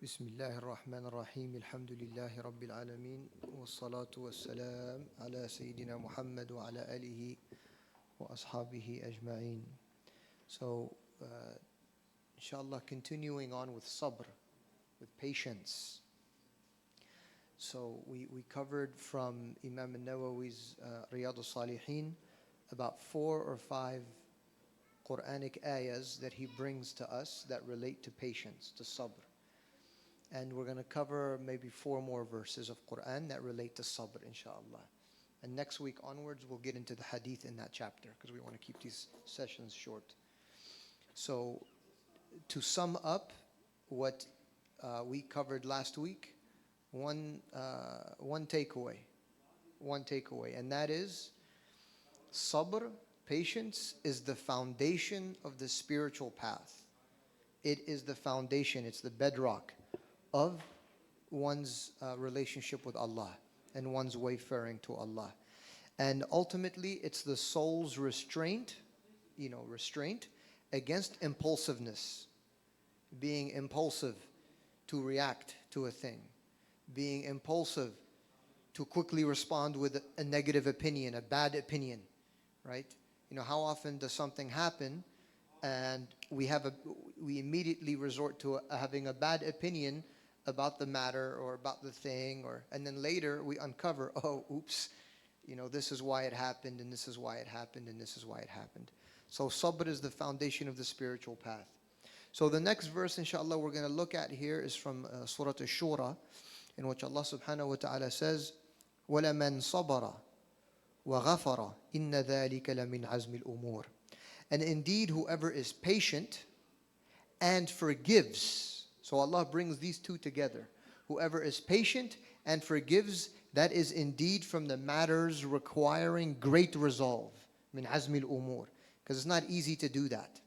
بسم الله الرحمن الرحيم الحمد لله رب العالمين والصلاة والسلام على سيدنا محمد وعلى آله وأصحابه أجمعين. So, inshallah, continuing on with sabr, with patience. So, we covered from Imam al-Nawawi's Riyadh al-Salihin about 4 or 5 Quranic ayahs that he brings to us that relate to patience, to sabr. And we're going to cover maybe 4 more verses of Quran that relate to sabr, inshallah. And next week onwards, we'll get into the hadith in that chapter because we want to keep these sessions short. So, to sum up what we covered last week, one takeaway, and that is sabr, patience, is the foundation of the spiritual path. It is the foundation, it's the bedrock of one's relationship with Allah and one's wayfaring to Allah. And ultimately, it's the soul's restraint against impulsiveness, being impulsive to react to a thing, being impulsive to quickly respond with a negative opinion, a bad opinion, right? How often does something happen and we immediately resort to having a bad opinion about the matter or about the thing, and then later we uncover, oh, oops, this is why it happened, and this is why it happened, and this is why it happened. So sabr is the foundation of the spiritual path. So the next verse, inshallah, we're going to look at here is from Surah Ash-Shura, in which Allah subhanahu wa ta'ala says, وَلَمَنْ صَبَرَ وَغَفَرَ إِنَّ ذَلِكَ لَمِنْ عَزْمِ الْأُمُورِ. And indeed, whoever is patient and forgives. So Allah brings these two together. Whoever is patient and forgives, that is indeed from the matters requiring great resolve. Min azmi al-umur. Because it's not easy to do that.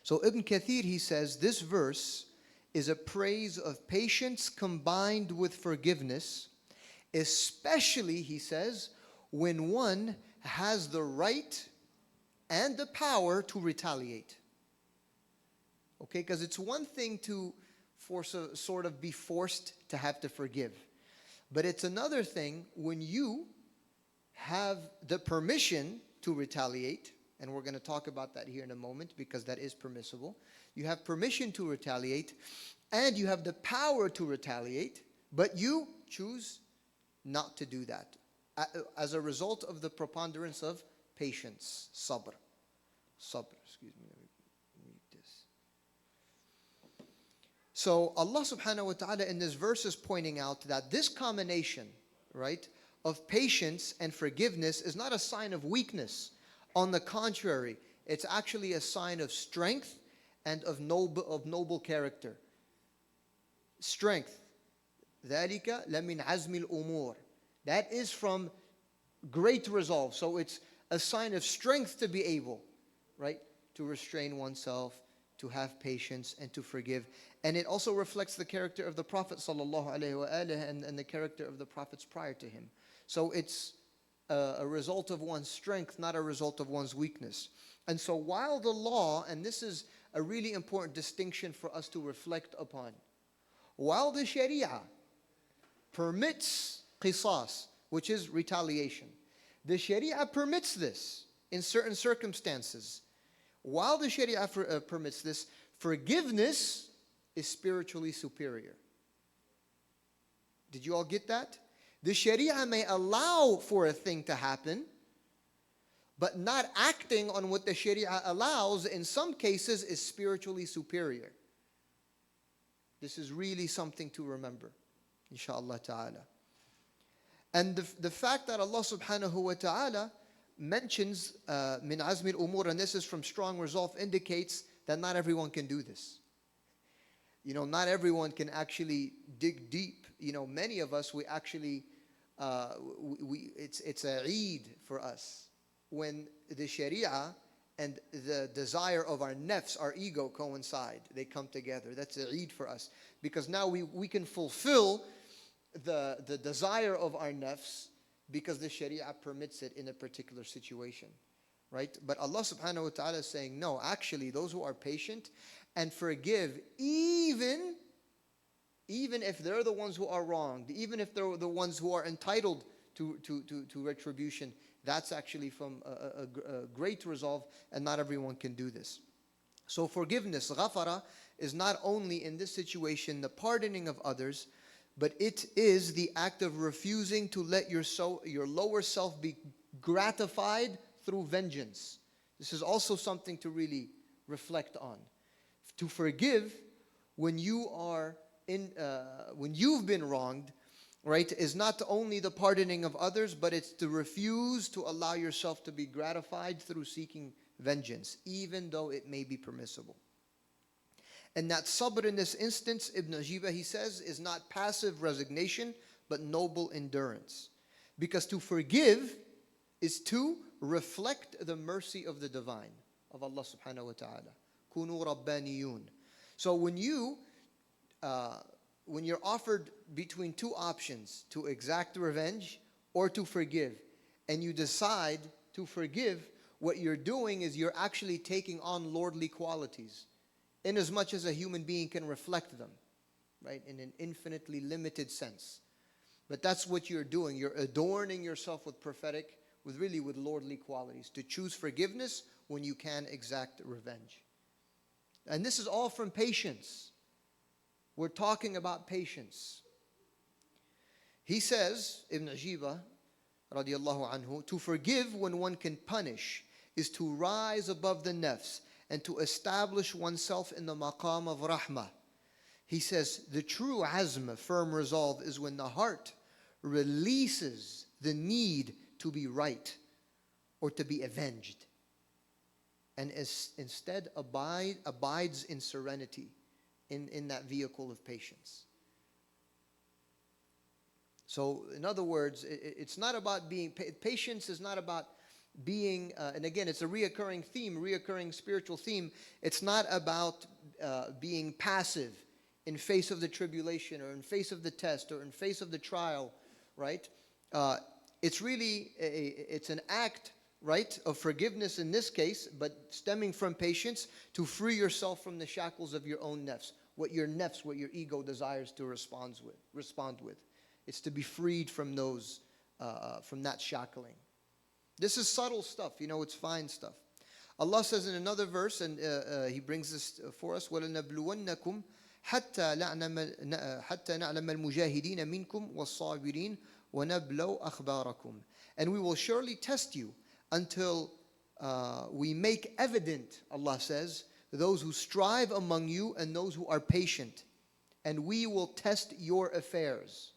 So Ibn Kathir, he says, this verse is a praise of patience combined with forgiveness, especially, he says, when one has the right and the power to retaliate. Okay, because it's one thing to be forced to have to forgive. But it's another thing when you have the permission to retaliate, and we're going to talk about that here in a moment because that is permissible. You have permission to retaliate, and you have the power to retaliate, but you choose not to do that as a result of the preponderance of patience, sabr. Excuse me. So Allah subhanahu wa ta'ala in this verse is pointing out that this combination, right, of patience and forgiveness is not a sign of weakness. On the contrary, it's actually a sign of strength and of noble character. Strength. ذَلِكَ لَمِنْ عَزْمِ الْأُمُورِ. That is from great resolve. So it's a sign of strength to be able, right, to restrain oneself, to have patience, and to forgive. And it also reflects the character of the Prophet ﷺ and the character of the prophets prior to him. So it's a result of one's strength, not a result of one's weakness. And so while the law, and this is a really important distinction for us to reflect upon, while the Sharia permits qisas, which is retaliation, the Sharia permits this in certain circumstances. While the Sharia permits this, forgiveness is spiritually superior. Did you all get that? The Sharia may allow for a thing to happen, but not acting on what the Sharia allows in some cases is spiritually superior. This is really something to remember, inshallah ta'ala. And the fact that Allah subhanahu wa ta'ala mentions min azmi al-umur, and this is from strong resolve, indicates that not everyone can do this. Not everyone can actually dig deep. Many of us, we actually, it's a Eid for us when the Sharia and the desire of our nafs, our ego, coincide. They come together. That's a Eid for us because now we can fulfill the desire of our nafs because the Sharia permits it in a particular situation, right? But Allah subhanahu wa ta'ala is saying, no, actually, those who are patient and forgive even even if they're the ones who are wronged, even if they're the ones who are entitled to retribution, that's actually from a great resolve, and not everyone can do this. So forgiveness, ghafara, is not only in this situation the pardoning of others, but it is the act of refusing to let your lower self be gratified through vengeance. This is also something to really reflect on. To forgive when you are when you've been wronged, right, is not only the pardoning of others, but it's to refuse to allow yourself to be gratified through seeking vengeance, even though it may be permissible. And that sabr in this instance, Ibn Ajiba, he says, is not passive resignation, but noble endurance. Because to forgive is to reflect the mercy of the divine, of Allah subhanahu wa ta'ala. Kunu rabbaniyun. So when you're offered between two options, to exact revenge or to forgive, and you decide to forgive, what you're doing is you're actually taking on lordly qualities, in as much as a human being can reflect them, right, in an infinitely limited sense. But that's what you're doing. You're adorning yourself with prophetic, with lordly qualities, to choose forgiveness when you can exact revenge. And this is all from patience. We're talking about patience. He says, Ibn Ajiba, radiallahu anhu, to forgive when one can punish is to rise above the nafs and to establish oneself in the maqam of rahmah. He says, the true azm, firm resolve, is when the heart releases the need to be right or to be avenged, and instead abides in serenity, in that vehicle of patience. So, in other words, it's not about being, patience is not about being, and again, it's a reoccurring spiritual theme. It's not about being passive in face of the tribulation, or in face of the test, or in face of the trial, right? It's really, it's an act, right, of forgiveness in this case, but stemming from patience, to free yourself from the shackles of your own nafs, what your ego desires to respond with. It's to be freed from those, from that shackling. This is subtle stuff, it's fine stuff. Allah says in another verse, and He brings this for us, وَلَنَبْلُوَنَّكُمْ حَتَّى نَعْلَمَ الْمُجَاهِدِينَ مِنْكُمْ وَالصَّابِرِينَ وَنَبْلَوْ أَخْبَارَكُمْ. And we will surely test you until we make evident, Allah says, those who strive among you and those who are patient. And we will test your affairs.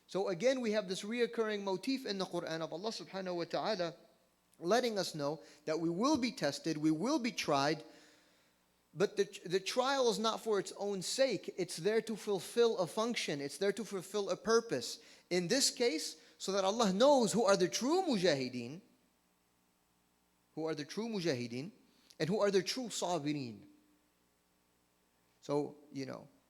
So again, we have this reoccurring motif in the Quran of Allah subhanahu wa ta'ala letting us know that we will be tested, we will be tried, but the trial is not for its own sake. It's there to fulfill a function. It's there to fulfill a purpose. In this case, so that Allah knows who are the true mujahideen, and who are the true sabirin. So,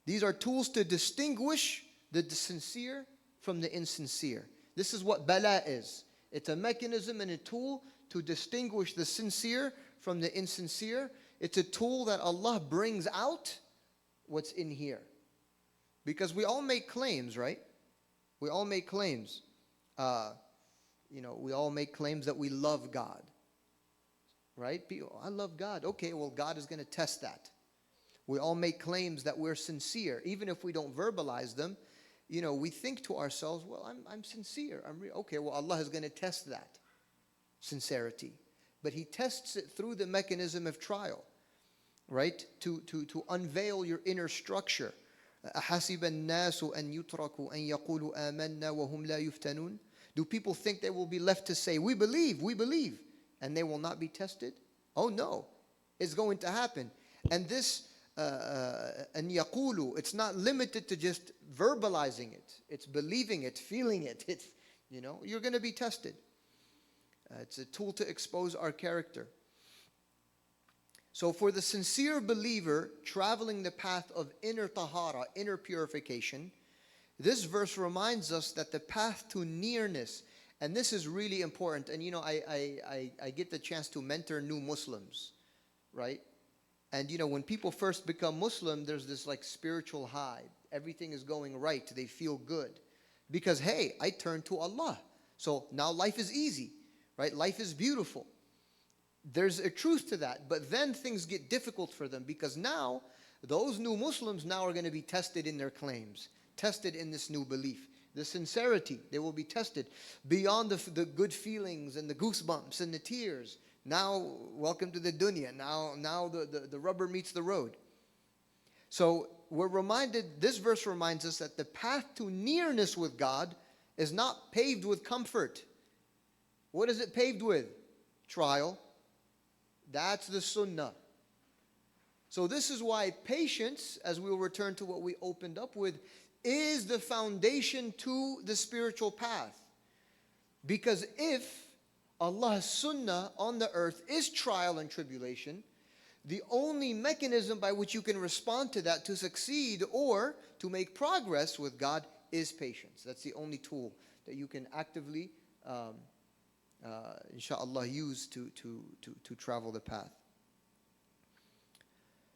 these are tools to distinguish the sincere from the insincere. This is what bala is. It's a mechanism and a tool to distinguish the sincere from the insincere. It's a tool that Allah brings out what's in here. Because we all make claims, right? We all make claims. We all make claims that we love God. Right? I love God. Okay, well, God is going to test that. We all make claims that we're sincere. Even if we don't verbalize them, we think to ourselves, well, I'm sincere. Okay, well, Allah is going to test that sincerity. But He tests it through the mechanism of trial, right? To unveil your inner structure. أَحَسِبَ النَّاسُ أَن يُتْرَكُوا أَن يَقُولُوا آمَنَّا وَهُمْ لَا يُفْتَنُونَ. Do people think they will be left to say, we believe, and they will not be tested? Oh no, it's going to happen. And this أن يقولوا, it's not limited to just verbalizing it. It's believing it, feeling it. It's, you're going to be tested. It's a tool to expose our character. So for the sincere believer traveling the path of inner tahara, inner purification, this verse reminds us that the path to nearness, and this is really important, and I get the chance to mentor new Muslims, right? And when people first become Muslim, there's this like spiritual high. Everything is going right. They feel good. Because, hey, I turned to Allah. So now life is easy, right? Life is beautiful. There's a truth to that. But then things get difficult for them because now those new Muslims now are going to be tested in their claims, tested in this new belief. The sincerity, they will be tested beyond the good feelings and the goosebumps and the tears. Now, welcome to the dunya. Now the rubber meets the road. So we're reminded, this verse reminds us that the path to nearness with God is not paved with comfort. What is it paved with? Trial. That's the sunnah. So this is why patience, as we will return to what we opened up with, is the foundation to the spiritual path. Because if Allah's sunnah on the earth is trial and tribulation, the only mechanism by which you can respond to that to succeed or to make progress with God is patience. That's the only tool that you can actively, inshallah, use to travel the path.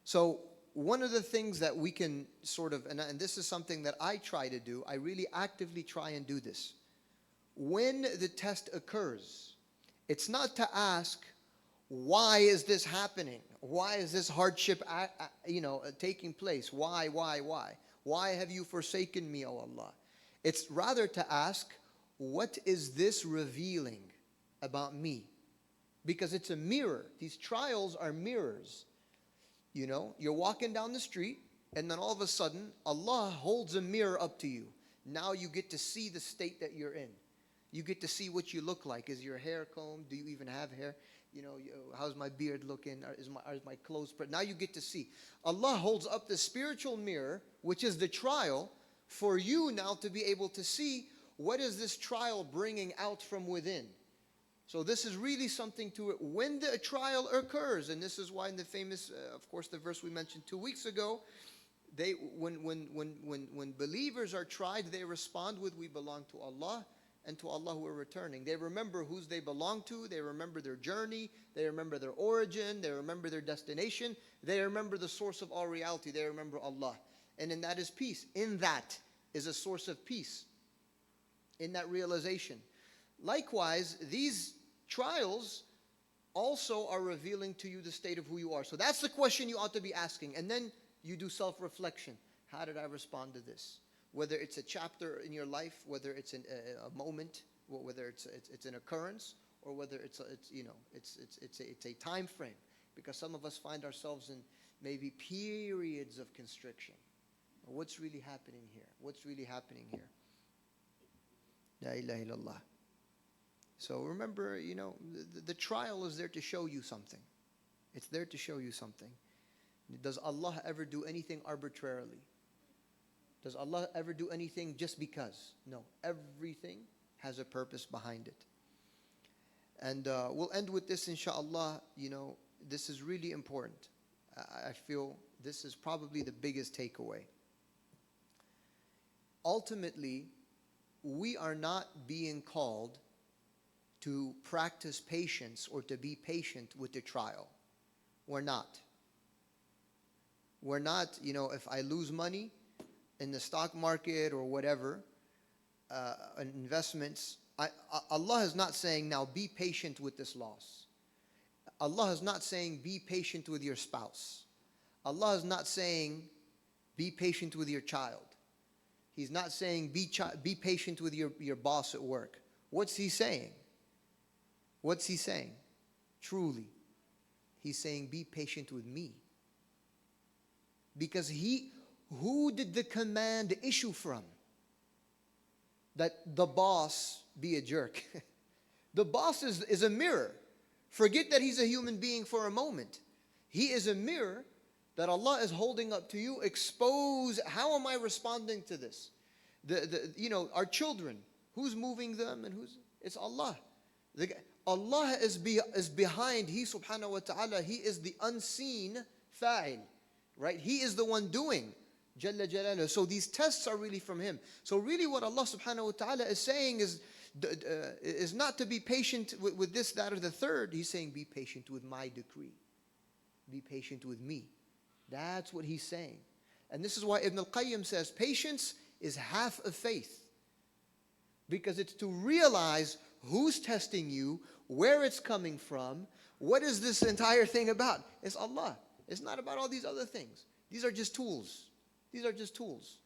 So one of the things that we can sort of, and this is something that I try to do, I really actively try and do this. When the test occurs, it's not to ask, why is this happening? Why is this hardship, taking place? Why? Why have you forsaken me, O Allah? It's rather to ask, what is this revealing about me? Because it's a mirror. These trials are mirrors. You're walking down the street, and then all of a sudden, Allah holds a mirror up to you. Now you get to see the state that you're in. You get to see what you look like. Is your hair combed? Do you even have hair? How's my beard looking? Are my clothes spread? Now you get to see. Allah holds up the spiritual mirror, which is the trial, for you now to be able to see what is this trial bringing out from within. So this is really something to it. When the trial occurs, and this is why in the famous, of course, the verse we mentioned 2 weeks ago, when believers are tried, they respond with, we belong to Allah, and to Allah we're returning. They remember whose they belong to. They remember their journey. They remember their origin. They remember their destination. They remember the source of all reality. They remember Allah. And in that is peace. In that is a source of peace. In that realization. Likewise, these trials also are revealing to you the state of who you are. So that's the question you ought to be asking. And then you do self-reflection. How did I respond to this? Whether it's a chapter in your life, whether it's a moment, whether it's an occurrence, or whether it's a time frame. Because some of us find ourselves in maybe periods of constriction. What's really happening here? What's really happening here? La ilaha illallah. So remember, the trial is there to show you something. It's there to show you something. Does Allah ever do anything arbitrarily? Does Allah ever do anything just because? No. Everything has a purpose behind it. And we'll end with this, inshallah. This is really important. I feel this is probably the biggest takeaway. Ultimately, we are not being called to practice patience or to be patient with the trial. We're not. We're not, if I lose money in the stock market or whatever, investments, Allah is not saying, now be patient with this loss. Allah is not saying, be patient with your spouse. Allah is not saying, be patient with your child. He's not saying, be patient with your boss at work. What's He saying? What's He saying? Truly, He's saying, be patient with me. Because who did the command issue from? That the boss be a jerk. The boss is a mirror. Forget that he's a human being for a moment. He is a mirror that Allah is holding up to you. Expose, how am I responding to this? Our children, who's moving them and it's Allah. Allah is behind. He subhanahu wa ta'ala, He is the unseen fa'il. Right? He is the one doing. Jalla Jalaluhu. So these tests are really from Him. So really what Allah subhanahu wa ta'ala is saying is not to be patient with this, that, or the third. He's saying be patient with my decree. be patient with me. That's what he's saying. And this is why Ibn al-Qayyim says patience is half of faith. Because it's to realize who's testing you, where it's coming from, what is this entire thing about? It's Allah. It's not about all these other things. These are just tools. These are just tools.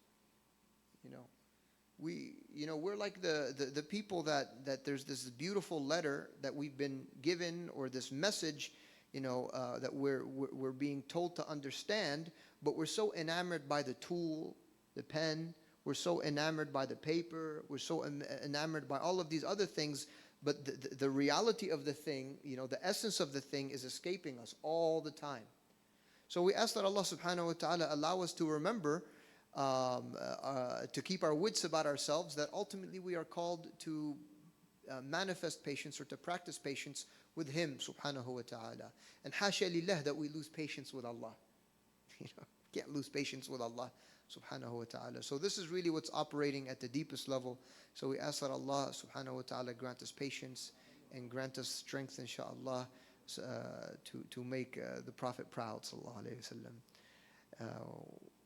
We're like the people that there's this beautiful letter that we've been given, or this message, that we're being told to understand, but we're so enamored by the tool, the pen, we're so enamored by the paper, we're so enamored by all of these other things, but the reality of the thing, the essence of the thing is escaping us all the time. So we ask that Allah subhanahu wa ta'ala allow us to remember, to keep our wits about ourselves, that ultimately we are called to manifest patience, or to practice patience with Him subhanahu wa ta'ala. And hasha lillah that we lose patience with Allah. Can't lose patience with Allah subhanahu wa ta'ala. So this is really what's operating at the deepest level. So we ask that Allah subhanahu wa ta'ala grant us patience and grant us strength, inshaAllah, to make the Prophet proud, sallallahu alayhi wa sallam.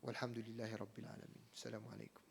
Walhamdulillahi Rabbil Alameen. Assalamu alaikum.